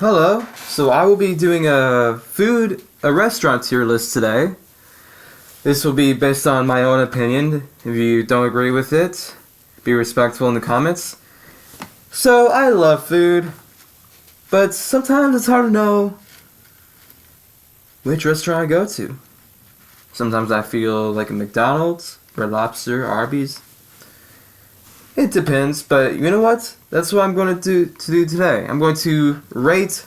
Hello. So I will be doing a restaurant tier list today. This will be based on my own opinion. If you don't agree with it, be respectful in the comments. So I love food, but sometimes it's hard to know which restaurant I go to. Sometimes I feel like a McDonald's, Red Lobster, Arby's. It depends, but you know what? That's what I'm going to do today. I'm going to rate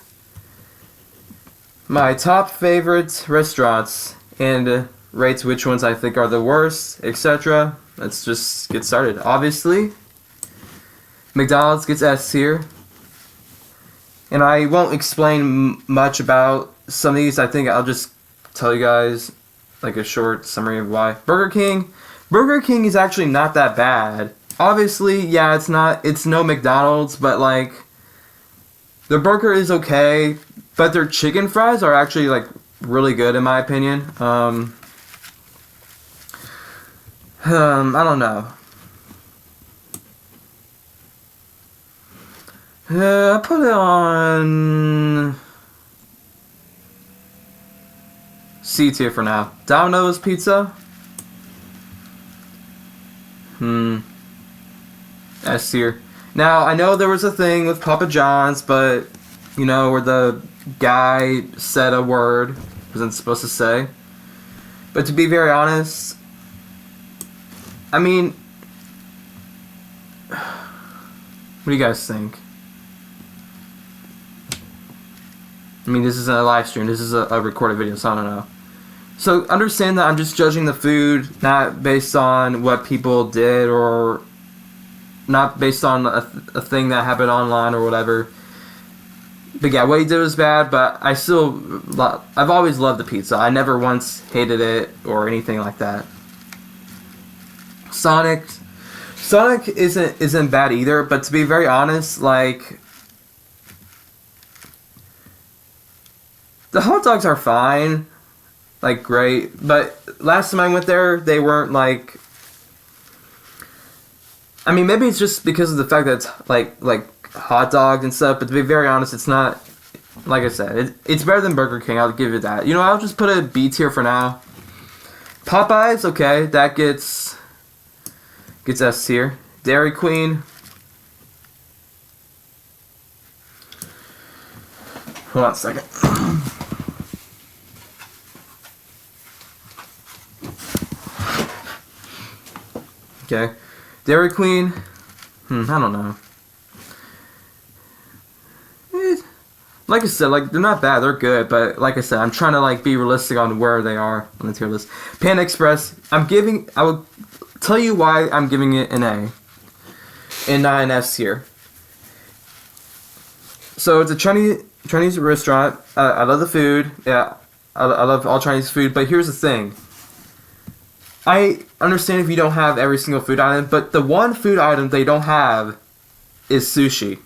my top favorite restaurants and rate which ones I think are the worst, etc. Let's just get started. Obviously, McDonald's gets S tier. And I won't explain much about some of these. I think I'll just tell you guys like a short summary of why. Burger King is actually not that bad. Obviously, yeah, it's no McDonald's, but like the burger is okay, but their chicken fries are actually like really good in my opinion. I don't know. I put it on C tier for now. Domino's Pizza. S tier. Now, I know there was a thing with Papa John's, but, you know, where the guy said a word wasn't supposed to say. But to be very honest, I mean, what do you guys think? I mean, this isn't a live stream, this is a recorded video, so I don't know. So, understand that I'm just judging the food, not based on what people did, or not based on a thing that happened online or whatever. But yeah, what he did was bad, but I've always loved the pizza. I never once hated it or anything like that. Sonic isn't bad either, but to be very honest, like, the hot dogs are fine, like great, but last time I went there, they weren't like, I mean, maybe it's just because of the fact that it's like hot dogs and stuff, but to be very honest, it's not, like I said, it's better than Burger King, I'll give it that. You know, I'll just put a B tier for now. Popeyes, okay, that gets S tier. Dairy Queen. Hold on a second. Okay. Dairy Queen. I don't know. Like I said, like, they're not bad, they're good, but like I said, I'm trying to like be realistic on where they are on the tier list. Panda Express, I will tell you why I'm giving it an A and not an S tier. So it's a Chinese restaurant. I love the food. Yeah, I love all Chinese food, but here's the thing. I understand if you don't have every single food item, but the one food item they don't have is sushi.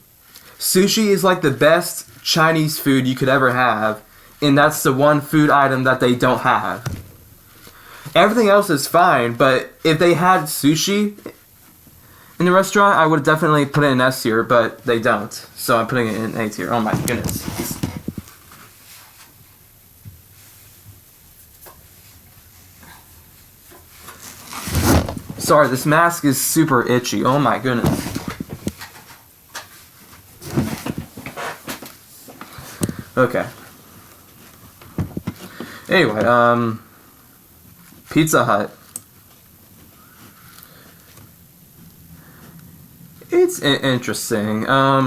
Sushi is like the best Chinese food you could ever have, and that's the one food item that they don't have. Everything else is fine, but if they had sushi in the restaurant, I would definitely put it in S tier, but they don't. So I'm putting it in A tier. Oh my goodness. Sorry, this mask is super itchy. Oh my goodness. Okay. Anyway, Pizza Hut. It's interesting. I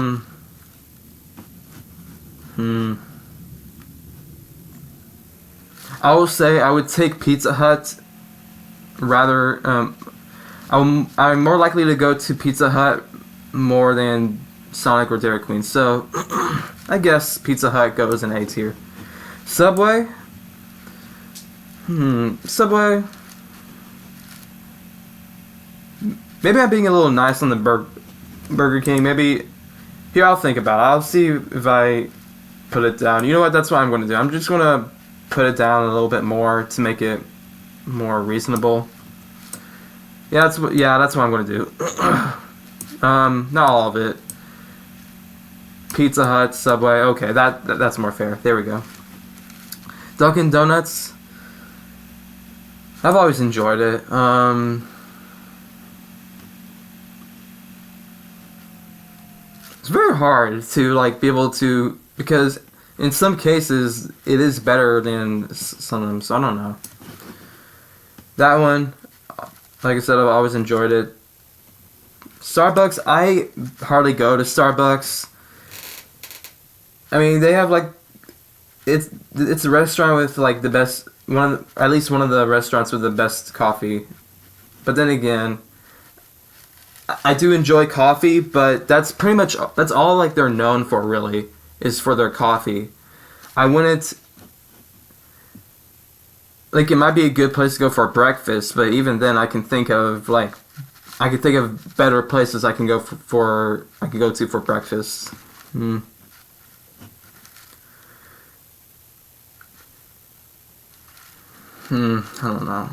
will say I would take Pizza Hut rather, I'm more likely to go to Pizza Hut more than Sonic or Dairy Queen, so I guess Pizza Hut goes in A tier. Subway? Subway? Maybe I'm being a little nice on the Burger King. Maybe, here, I'll think about it. I'll see if I put it down. You know what, that's what I'm going to do. I'm just going to put it down a little bit more to make it more reasonable. Yeah, that's what I'm going to do. Not all of it. Pizza Hut, Subway. Okay, that's more fair. There we go. Dunkin' Donuts. I've always enjoyed it. It's very hard to like be able to, because in some cases it is better than some of them. So I don't know. That one, like I said, I've always enjoyed it. Starbucks, I hardly go to Starbucks. I mean, they have like, it's a restaurant with like the best, at least one of the restaurants with the best coffee. But then again, I do enjoy coffee, but that's all like they're known for, really, is for their coffee. I wouldn't, like, it might be a good place to go for breakfast, but even then I can think of better places I can go to for breakfast. I don't know.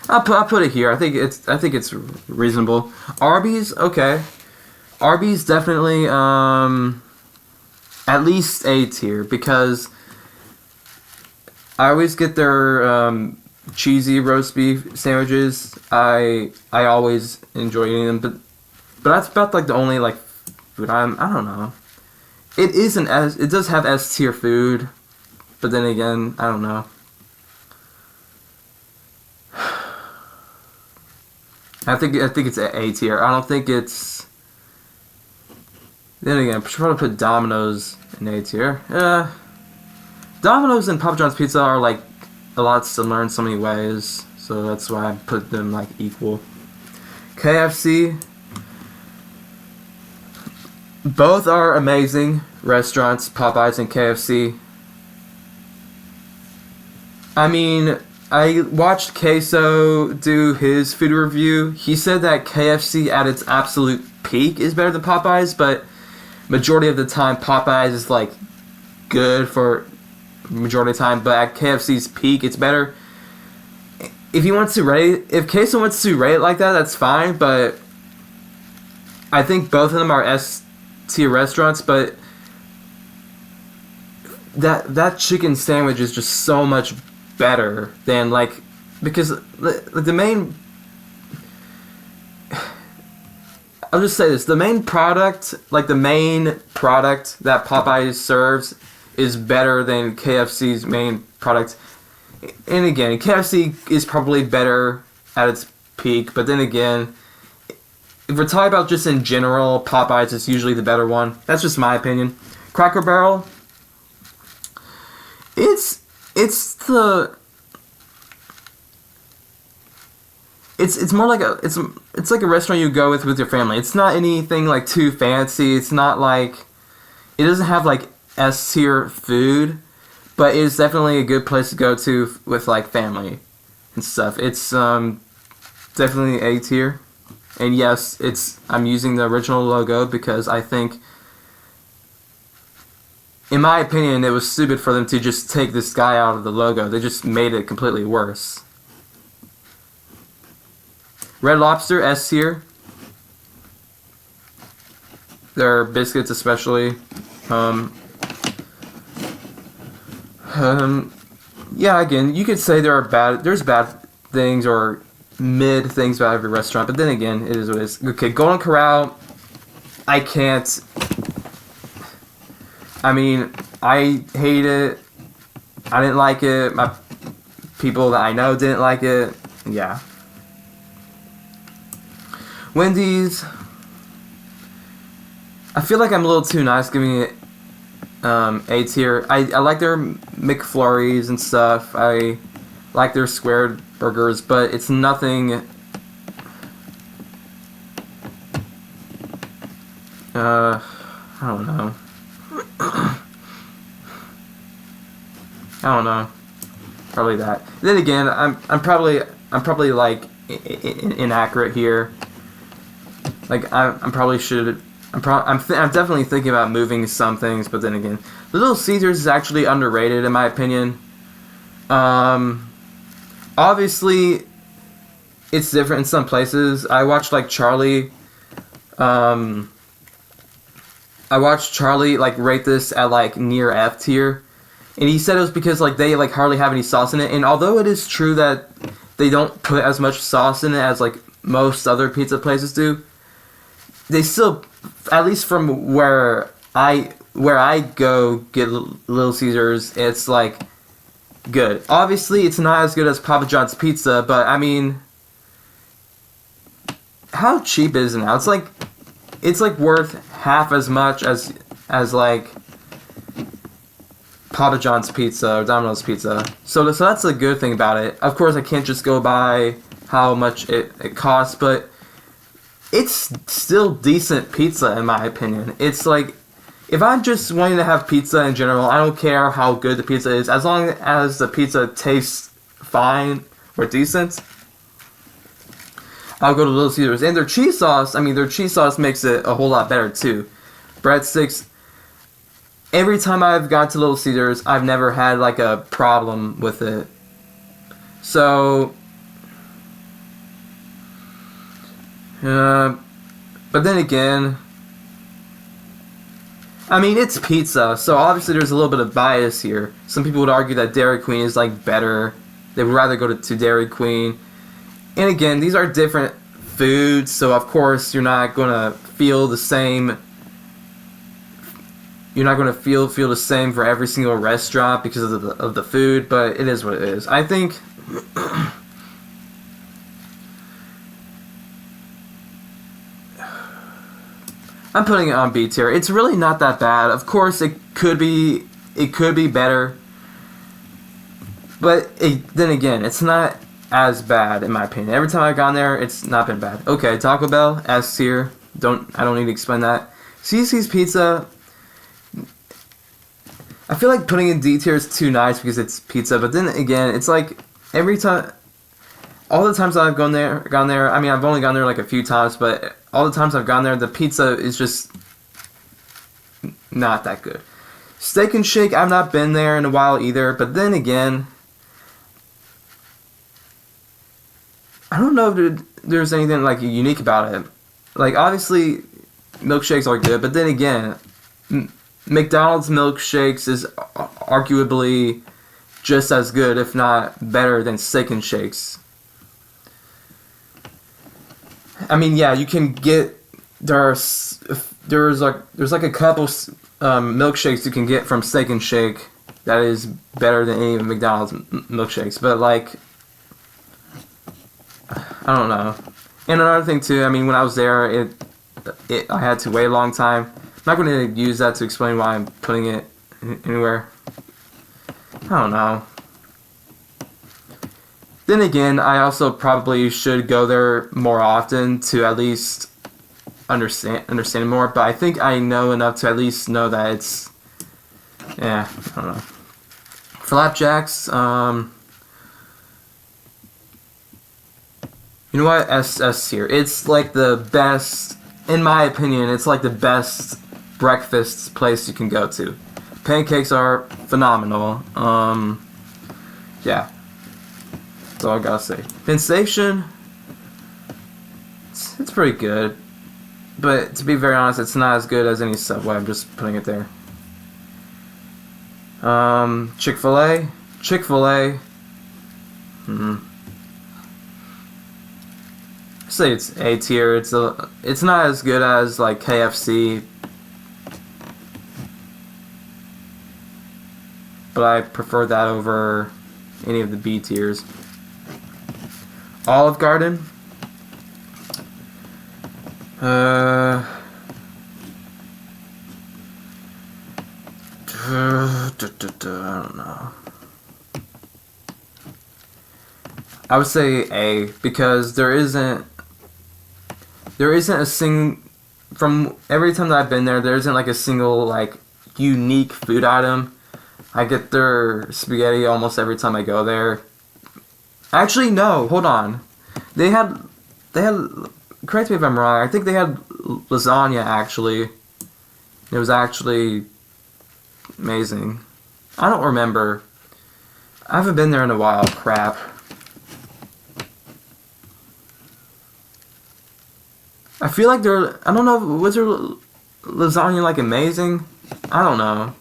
I'll put it here. I think it's reasonable. Arby's, okay. Arby's definitely at least A tier, because I always get their cheesy roast beef sandwiches. I always enjoy eating them, but that's about like the only like food I don't know. It does have S tier food, but then again, I don't know. I think it's A tier. I don't think it's. Then again, I'm trying to put Domino's in A tier. Domino's and Papa John's Pizza are like a lot similar in so many ways, so that's why I put them like equal. KFC. Both are amazing restaurants, Popeyes and KFC. I mean, I watched Queso do his food review. He said that KFC at its absolute peak is better than Popeyes, but majority of the time Popeyes is like good for majority of the time, but at KFC's peak it's better. If Queso wants to rate it like that, that's fine, but I think both of them are S tier restaurants, but that chicken sandwich is just so much better than like, because the main, I'll just say this, the main product that Popeyes serves is better than KFC's main product. And again, KFC is probably better at its peak, but then again, if we're talking about just in general, Popeyes is usually the better one. That's just my opinion. Cracker Barrel, it's more like it's like a restaurant you go with your family. It's not anything like too fancy. It's not like, it doesn't have like S tier food, but it's definitely a good place to go to with like family and stuff. It's definitely A tier. And yes, I'm using the original logo because I think, in my opinion, it was stupid for them to just take this guy out of the logo. They just made it completely worse. Red Lobster, S tier. Their biscuits especially. Yeah, again, you could say there's bad things or mid things about every restaurant, but then again, it is what it is. Okay, Golden Corral, I can't. I mean, I hate it. I didn't like it. My people that I know didn't like it. Yeah. Wendy's, I feel like I'm a little too nice giving it A tier. I like their McFlurries and stuff. I like their squared burgers, but it's nothing. I don't know. I don't know. Probably that. Then again, I'm probably like inaccurate here. Like I'm definitely thinking about moving some things, but then again, Little Caesars is actually underrated in my opinion. Obviously, it's different in some places. I watched like Charlie. I watched Charlie like rate this at like near F tier, and he said it was because like they like hardly have any sauce in it. And although it is true that they don't put as much sauce in it as like most other pizza places do, they still, at least from where I go get Little Caesars, it's like good. Obviously, it's not as good as Papa John's pizza, but I mean, how cheap is it now? It's like worth half as much as like Papa John's pizza or Domino's pizza. So that's a good thing about it. Of course, I can't just go by how much it costs, but it's still decent pizza in my opinion. It's like, if I'm just wanting to have pizza in general, I don't care how good the pizza is, as long as the pizza tastes fine or decent, I'll go to Little Caesars. And their cheese sauce makes it a whole lot better too. Breadsticks, every time I've gone to Little Caesars, I've never had like a problem with it. So, but then again, I mean, it's pizza, so obviously there's a little bit of bias here. Some people would argue that Dairy Queen is like better. They would rather go to Dairy Queen. And again, these are different foods, so of course you're not gonna feel the same. You're not gonna feel the same for every single restaurant because of the food, but it is what it is. I think I'm putting it on B tier. It's really not that bad. Of course, it could be better, but then again, it's not as bad in my opinion. Every time I've gone there, it's not been bad. Okay, Taco Bell, S tier. I don't need to explain that. CC's Pizza, I feel like putting in D tier is too nice because it's pizza, but then again, it's like every time, all the times I've gone there, I mean, I've only gone there like a few times, but all the times I've gone there, the pizza is just not that good. Steak and Shake, I've not been there in a while either, but then again, I don't know if there's anything like unique about it. Like, obviously, milkshakes are good, but then again, McDonald's milkshakes is arguably just as good, if not better, than Steak and Shakes. I mean, yeah, you can get there's like a couple milkshakes you can get from Steak and Shake that is better than any of McDonald's milkshakes, but like, I don't know. And another thing too, I mean, when I was there, I had to wait a long time. I'm not going to use that to explain why I'm putting it anywhere. I don't know. Then again, I also probably should go there more often to at least understand more, but I think I know enough to at least know that it's, yeah, I don't know. Flapjacks, you know what, S here. It's like the best, in my opinion, it's like the best breakfast place you can go to. Pancakes are phenomenal. Yeah. That's all I gotta say. Penn Station, it's pretty good. But to be very honest, it's not as good as any Subway. I'm just putting it there. Chick-fil-A. I say it's A tier. It's not as good as like KFC, but I prefer that over any of the B tiers. Olive Garden. I don't know. I would say A, because there isn't a single, from every time that I've been there isn't like a single like unique food item. I get their spaghetti almost every time I go there. Actually, no, hold on. They had, correct me if I'm wrong, I think they had lasagna actually. It was actually amazing. I don't remember. I haven't been there in a while, crap. I feel like I don't know, was there lasagna like amazing? I don't know.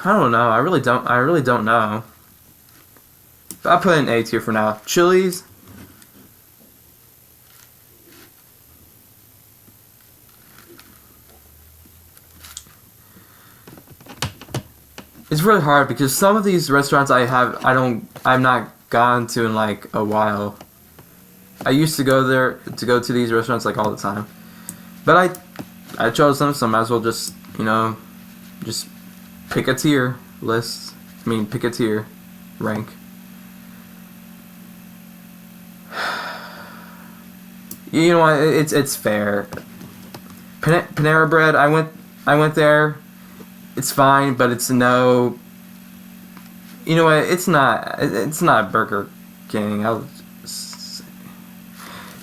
I don't know. I really don't know. But I'll put it in A tier for now. Chili's. It's really hard because some of these restaurants I've not gone to in like a while. I used to go to these restaurants like all the time. But I chose them, so I might as well just, just pick a tier list. Pick a tier rank. You know what? It's fair. Panera Bread. I went there. It's fine, but it's no. You know what? It's not Burger King.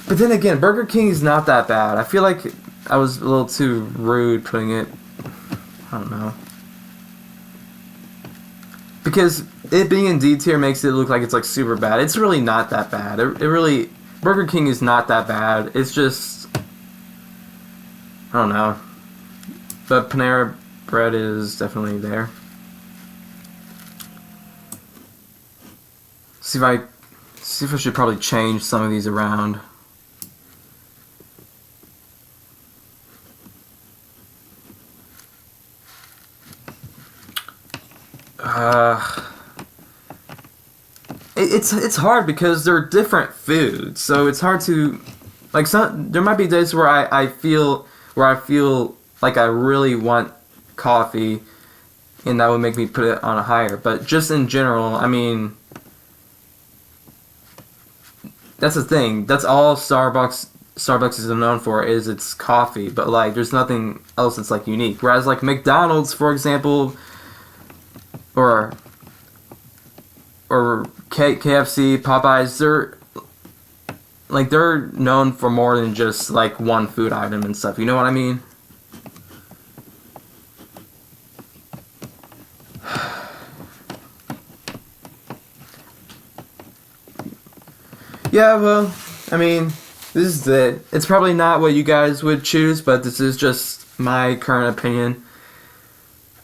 But then again, Burger King is not that bad. I feel like I was a little too rude putting it. I don't know. Because it being in D tier makes it look like it's like super bad. It's really not that bad. Burger King is not that bad. It's just, I don't know. But Panera Bread is definitely there. See if I should probably change some of these around. It's hard because they're different foods, so it's hard to like. There might be days where I feel like I really want coffee, and that would make me put it on a higher. But just in general, that's the thing. That's all Starbucks is known for, is its coffee. But like, there's nothing else that's like unique. Whereas like McDonald's, for example, or KFC, Popeyes, they're known for more than just like one food item and stuff. You know what I mean? Yeah, well, this is it. It's probably not what you guys would choose, but this is just my current opinion.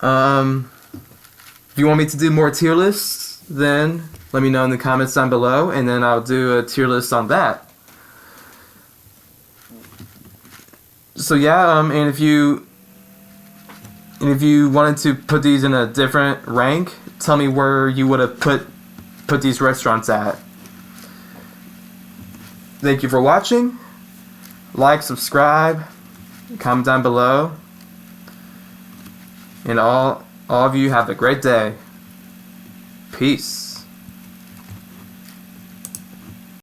If you want me to do more tier lists, then let me know in the comments down below, and then I'll do a tier list on that. So yeah, and if you wanted to put these in a different rank, tell me where you would have put these restaurants at. Thank you for watching. Like, subscribe, comment down below, and all of you have a great day. Peace.